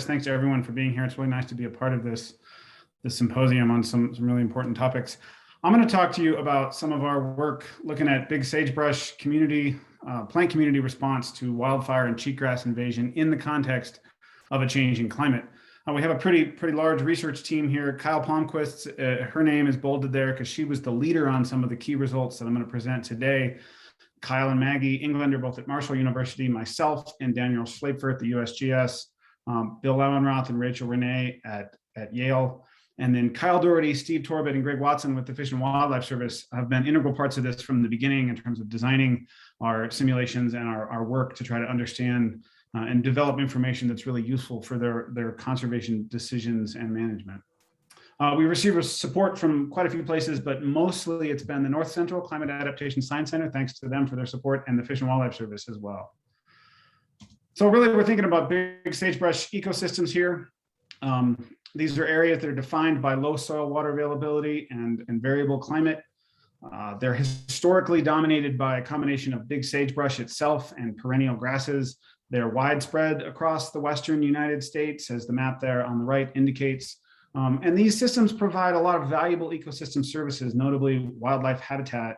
Thanks to everyone for being here. It's really nice to be a part of this symposium on some really important topics. I'm going to talk to you about some of our work looking at big sagebrush community, plant community response to wildfire and cheatgrass invasion in the context of a changing climate. We have a pretty large research team here. Kyle Palmquist, her name is bolded there because she was the leader on some of the key results that I'm going to present today. Kyle and Maggie England are both at Marshall University, myself and Daniel Schlaepfer at the USGS, Bill Lauenroth and Rachel Renee at Yale, and then Kyle Doherty, Steve Torbett, and Greg Watson with the Fish and Wildlife Service have been integral parts of this from the beginning in terms of designing our simulations and our work to try to understand and develop information that's really useful for their conservation decisions and management. We received support from quite a few places, but mostly it's been the North Central Climate Adaptation Science Center, thanks to them for their support, and the Fish and Wildlife Service as well. So really, we're thinking about big sagebrush ecosystems here. These are areas that are defined by low soil water availability and variable climate. They're historically dominated by a combination of big sagebrush itself and perennial grasses. They're widespread across the Western United States, as the map there on the right indicates. And these systems provide a lot of valuable ecosystem services, notably wildlife habitat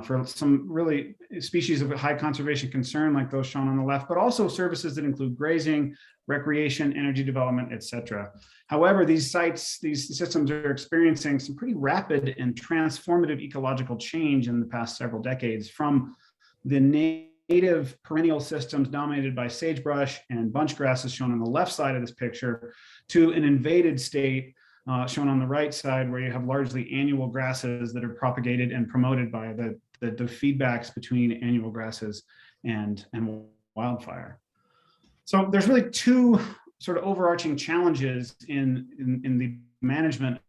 for some really species of high conservation concern like those shown on the left, but also services that include grazing, recreation, energy development, etc. However, these systems are experiencing some pretty rapid and transformative ecological change in the past several decades, from the native perennial systems dominated by sagebrush and bunch grasses shown on the left side of this picture to an invaded state shown on the right side, where you have largely annual grasses that are propagated and promoted by the feedbacks between annual grasses and wildfire. So there's really two sort of overarching challenges in the management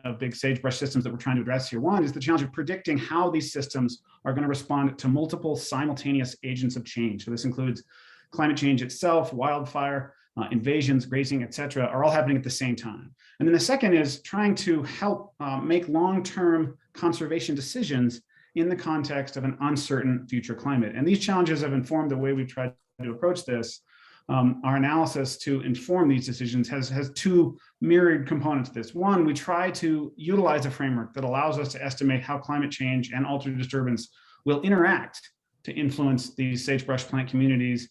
of big sagebrush systems that we're trying to address here. One is the challenge of predicting how these systems are going to respond to multiple simultaneous agents of change. So this includes climate change itself, wildfire, invasions, grazing, et cetera, are all happening at the same time. And then the second is trying to help make long-term conservation decisions in the context of an uncertain future climate. And these challenges have informed the way we've tried to approach this. Our analysis to inform these decisions has two mirrored components to this. One, we try to utilize a framework that allows us to estimate how climate change and altered disturbance will interact to influence these sagebrush plant communities,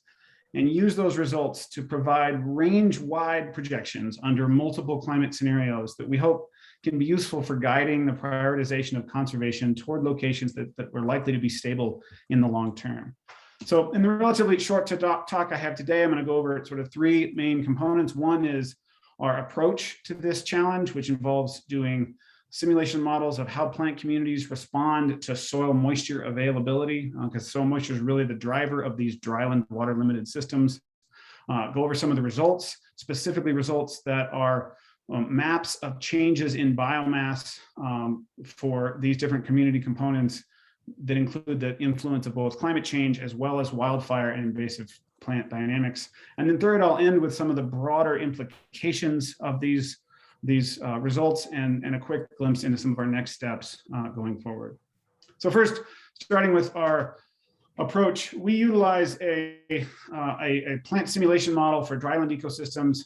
and use those results to provide range-wide projections under multiple climate scenarios that we hope can be useful for guiding the prioritization of conservation toward locations that were likely to be stable in the long term. So in the relatively short talk I have today, I'm going to go over sort of three main components. One is our approach to this challenge, which involves doing simulation models of how plant communities respond to soil moisture availability, because soil moisture is really the driver of these dryland water limited systems. Go over some of the results, specifically results that are maps of changes in biomass for these different community components that include the influence of both climate change as well as wildfire and invasive plant dynamics. And then third, I'll end with some of the broader implications of these results and a quick glimpse into some of our next steps going forward. So first, starting with our approach, we utilize a plant simulation model for dryland ecosystems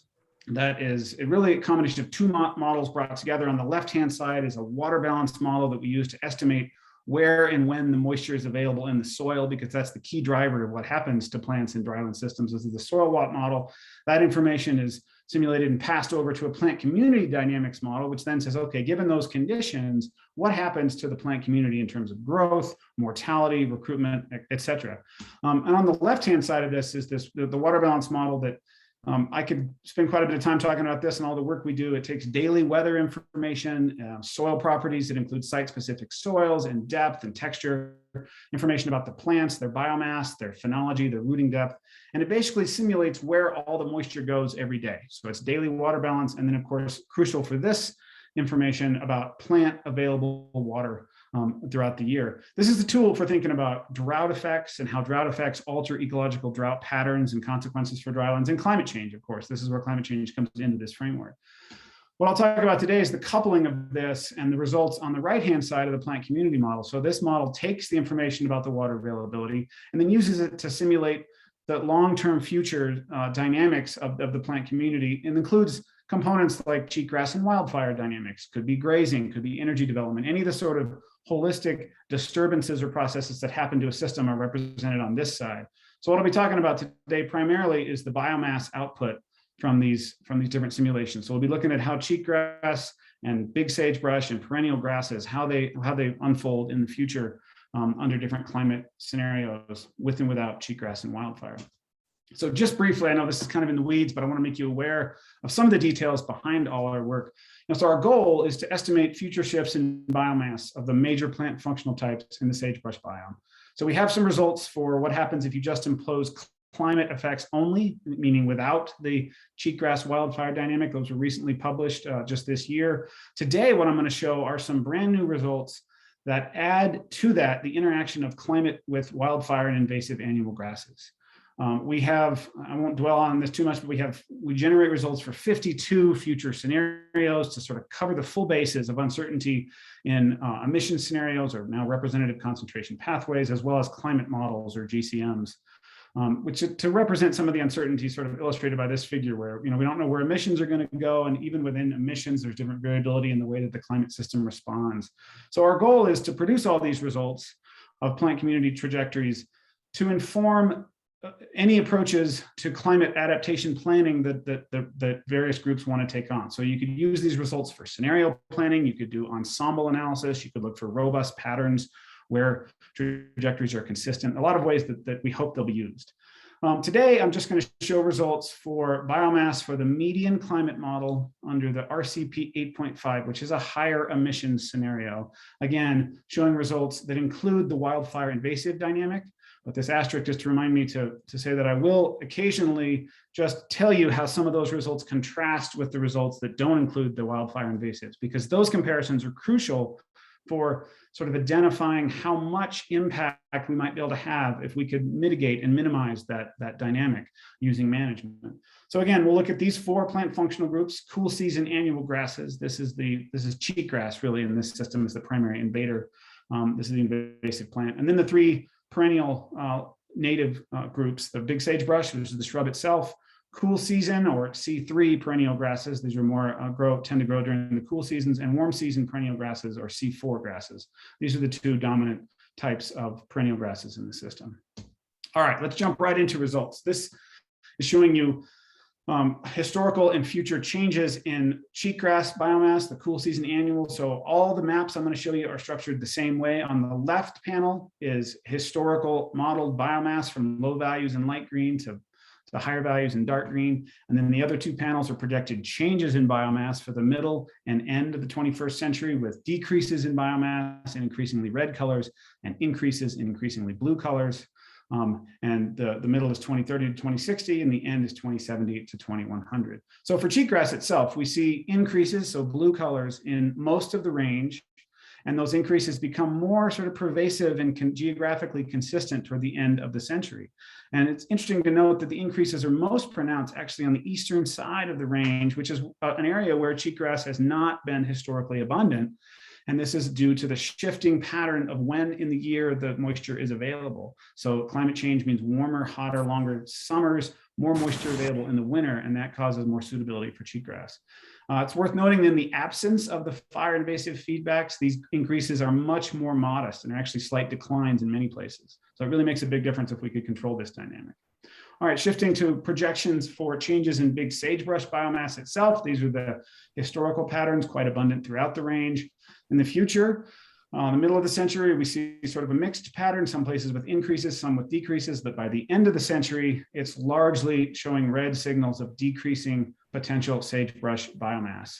that is really a combination of two models brought together. On the left-hand side is a water balance model that we use to estimate where and when the moisture is available in the soil, because that's the key driver of what happens to plants in dryland systems. This is the soil watt model. That information is simulated and passed over to a plant community dynamics model, which then says, okay, given those conditions, what happens to the plant community in terms of growth, mortality, recruitment, et cetera. And on the left-hand side of this is the water balance model that I could spend quite a bit of time talking about this and all the work we do. It takes daily weather information, soil properties that include site-specific soils and depth and texture, information about the plants, their biomass, their phenology, their rooting depth, and it basically simulates where all the moisture goes every day. So it's daily water balance, and then of course, crucial for this information about plant available water throughout the year. This is the tool for thinking about drought effects and how drought effects alter ecological drought patterns and consequences for drylands, and climate change, of course. This is where climate change comes into this framework. What I'll talk about today is the coupling of this and the results on the right-hand side of the plant community model. So this model takes the information about the water availability and then uses it to simulate the long-term future dynamics of the plant community, and includes components like cheatgrass and wildfire dynamics, could be grazing, could be energy development, any of the sort of holistic disturbances or processes that happen to a system are represented on this side. So what I'll be talking about today primarily is the biomass output from these different simulations. So we'll be looking at how cheatgrass and big sagebrush and perennial grasses, how they unfold in the future under different climate scenarios with and without cheatgrass and wildfire. So just briefly, I know this is kind of in the weeds, but I want to make you aware of some of the details behind all our work. So our goal is to estimate future shifts in biomass of the major plant functional types in the sagebrush biome. So we have some results for what happens if you just impose climate effects only, meaning without the cheatgrass wildfire dynamic. Those were recently published just this year. Today, what I'm going to show are some brand new results that add to that the interaction of climate with wildfire and invasive annual grasses. We have, I won't dwell on this too much, but we generate results for 52 future scenarios to sort of cover the full bases of uncertainty in emission scenarios, or now representative concentration pathways, as well as climate models, or GCMs, which to represent some of the uncertainty sort of illustrated by this figure, where we don't know where emissions are going to go, and even within emissions, there's different variability in the way that the climate system responds. So our goal is to produce all these results of plant community trajectories to inform any approaches to climate adaptation planning that various groups want to take on. So you could use these results for scenario planning, you could do ensemble analysis, you could look for robust patterns where trajectories are consistent, a lot of ways that we hope they'll be used. Today, I'm just going to show results for biomass for the median climate model under the RCP 8.5, which is a higher emissions scenario. Again, showing results that include the wildfire invasive dynamic. But this asterisk is to remind me to say that I will occasionally just tell you how some of those results contrast with the results that don't include the wildfire invasives, because those comparisons are crucial for sort of identifying how much impact we might be able to have if we could mitigate and minimize that dynamic using management. So again, we'll look at these 4 plant functional groups: cool season annual grasses. This is cheatgrass really in this system is the primary invader. This is the invasive plant. And then the 3 perennial native groups, the big sagebrush, which is the shrub itself, cool season or C3 perennial grasses. These are more tend to grow during the cool seasons, and warm season perennial grasses, or C4 grasses. These are the 2 dominant types of perennial grasses in the system. All right, let's jump right into results. This is showing you historical and future changes in cheatgrass biomass, the cool season annual. So all the maps I'm going to show you are structured the same way. On the left panel is historical modeled biomass from low values in light green to higher values in dark green. And then the other 2 panels are projected changes in biomass for the middle and end of the 21st century, with decreases in biomass in increasingly red colors and increases in increasingly blue colors. And the middle is 2030 to 2060, and the end is 2070 to 2100. So for cheatgrass itself, we see increases, so blue colors, in most of the range, and those increases become more sort of pervasive and geographically consistent toward the end of the century. And it's interesting to note that the increases are most pronounced actually on the eastern side of the range, which is an area where cheatgrass has not been historically abundant. And this is due to the shifting pattern of when in the year the moisture is available. So climate change means warmer, hotter, longer summers, more moisture available in the winter, and that causes more suitability for cheatgrass. It's worth noting that in the absence of the fire invasive feedbacks, these increases are much more modest and are actually slight declines in many places. So it really makes a big difference if we could control this dynamic. All right, shifting to projections for changes in big sagebrush biomass itself. These are the historical patterns, quite abundant throughout the range. In the future, in the middle of the century, we see sort of a mixed pattern, some places with increases, some with decreases, but by the end of the century, it's largely showing red signals of decreasing potential sagebrush biomass.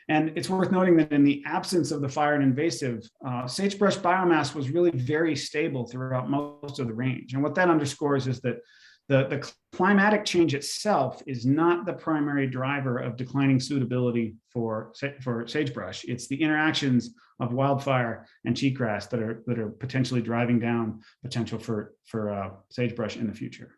And it's worth noting that in the absence of the fire and invasive, sagebrush biomass was really very stable throughout most of the range. And what that underscores is that the climatic change itself is not the primary driver of declining suitability for sagebrush. It's the interactions of wildfire and cheatgrass that are potentially driving down potential for sagebrush in the future.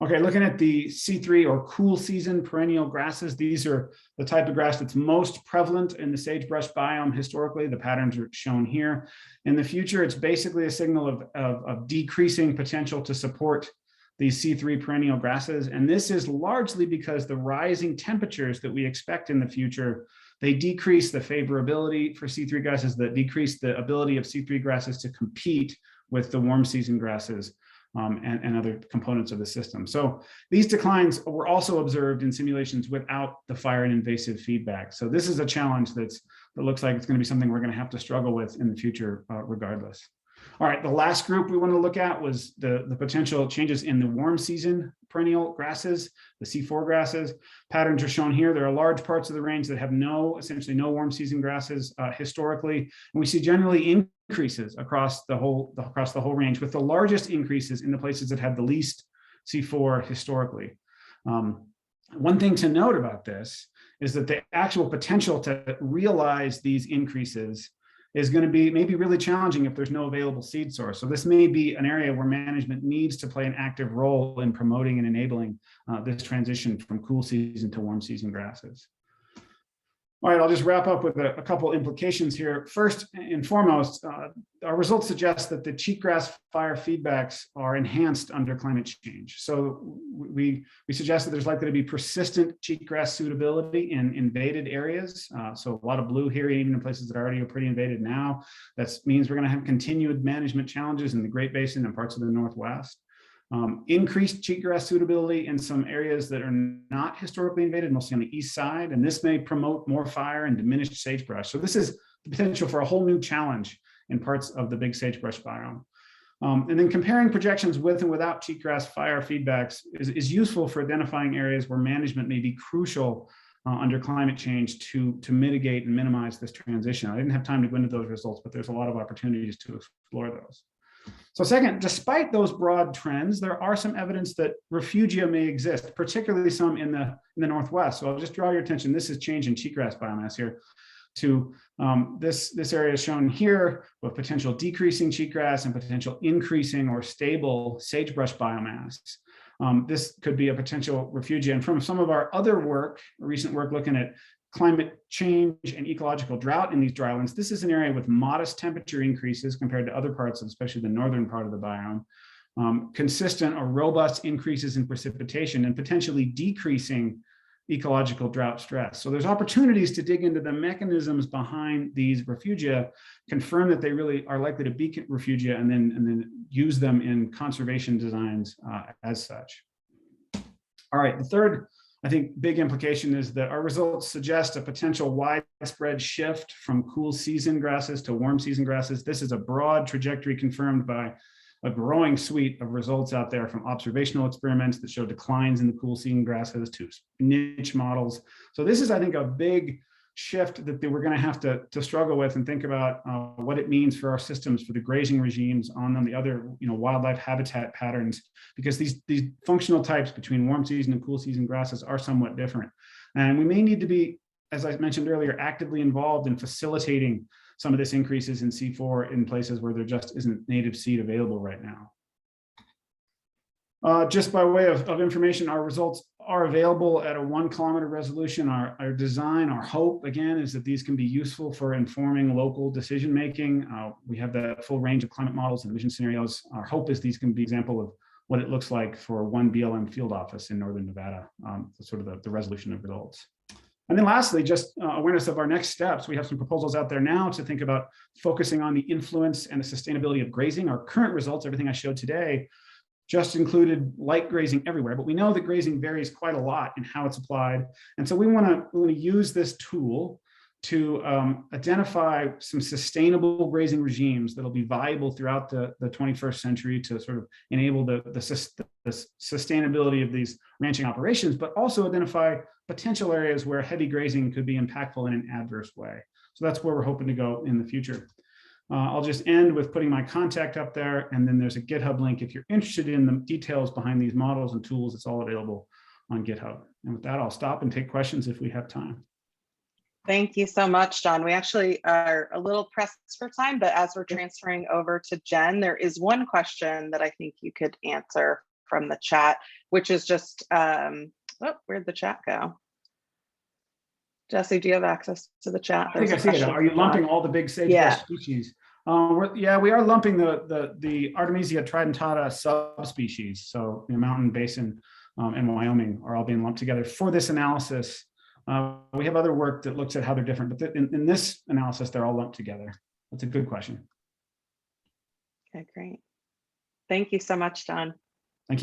Okay, looking at the C3 or cool season perennial grasses, these are the type of grass that's most prevalent in the sagebrush biome historically. The patterns are shown here. In the future, it's basically a signal of decreasing potential to support these C3 perennial grasses. And this is largely because the rising temperatures that we expect in the future, they decrease the favorability for C3 grasses, that decrease the ability of C3 grasses to compete with the warm season grasses. And other components of the system. So these declines were also observed in simulations without the fire and invasive feedback. So this is a challenge that looks like it's going to be something we're going to have to struggle with in the future regardless. All right, the last group we want to look at was the potential changes in the warm season perennial grasses, the C4 grasses. Patterns are shown here. There are large parts of the range that have essentially no warm season grasses historically, and we see generally increases across the whole range, with the largest increases in the places that have the least C4 historically. One thing to note about this is that the actual potential to realize these increases is going to be maybe really challenging if there's no available seed source. So this may be an area where management needs to play an active role in promoting and enabling this transition from cool season to warm season grasses. All right, I'll just wrap up with a couple implications here. First and foremost, our results suggest that the cheatgrass fire feedbacks are enhanced under climate change. So we suggest that there's likely to be persistent cheatgrass suitability in invaded areas. So a lot of blue here, even in places that already are pretty invaded now. That means we're going to have continued management challenges in the Great Basin and parts of the Northwest. Increased cheatgrass suitability in some areas that are not historically invaded, mostly on the east side, and this may promote more fire and diminished sagebrush. So this is the potential for a whole new challenge in parts of the big sagebrush biome. And then comparing projections with and without cheatgrass fire feedbacks is useful for identifying areas where management may be crucial under climate change to mitigate and minimize this transition. I didn't have time to go into those results, but there's a lot of opportunities to explore those. So second, despite those broad trends, there are some evidence that refugia may exist, particularly some in the Northwest. So I'll just draw your attention. This is change in cheatgrass biomass here to this area is shown here with potential decreasing cheatgrass and potential increasing or stable sagebrush biomass. This could be a potential refugia. And from some of our other work, recent work looking at climate change and ecological drought in these drylands, this is an area with modest temperature increases compared to other parts of, especially the northern part of the biome, consistent or robust increases in precipitation and potentially decreasing ecological drought stress. So there's opportunities to dig into the mechanisms behind these refugia, confirm that they really are likely to be refugia, and then use them in conservation designs as such. All right, the third, I think, big implication is that our results suggest a potential widespread shift from cool season grasses to warm season grasses. This is a broad trajectory confirmed by a growing suite of results out there, from observational experiments that show declines in the cool season grasses to niche models. So this is, I think, a big shift that we're going to have to struggle with and think about what it means for our systems, for the grazing regimes on them, the other wildlife habitat patterns, because these functional types between warm season and cool season grasses are somewhat different. And we may need to be, as I mentioned earlier, actively involved in facilitating some of this increases in C4 in places where there just isn't native seed available right now. Just by way of information, our results are available at a 1 kilometer resolution. Our design, our hope, again, is that these can be useful for informing local decision making. We have the full range of climate models and vision scenarios. Our hope is these can be an example of what it looks like for one BLM field office in northern Nevada, sort of the resolution of results. And then lastly, just awareness of our next steps. We have some proposals out there now to think about focusing on the influence and the sustainability of grazing. Our current results, everything I showed today, just included light grazing everywhere, but we know that grazing varies quite a lot in how it's applied. And so we want to use this tool to identify some sustainable grazing regimes that'll be viable throughout the 21st century to sort of enable the sustainability of these ranching operations, but also identify potential areas where heavy grazing could be impactful in an adverse way. So that's where we're hoping to go in the future. I'll just end with putting my contact up there, and then there's a GitHub link. If you're interested in the details behind these models and tools, it's all available on GitHub. And with that, I'll stop and take questions if we have time. Thank you so much, John. We actually are a little pressed for time, but as we're transferring over to Jen, there is one question that I think you could answer from the chat, which is just, oh, where'd the chat go? Jesse, do you have access to the chat? I think I see it. Are you lumping all the big sagebrush species? Yeah, we are lumping the Artemisia tridentata subspecies. So the mountain basin and Wyoming are all being lumped together for this analysis. We have other work that looks at how they're different, but in this analysis, they're all lumped together. That's a good question. Okay, great. Thank you so much, Don.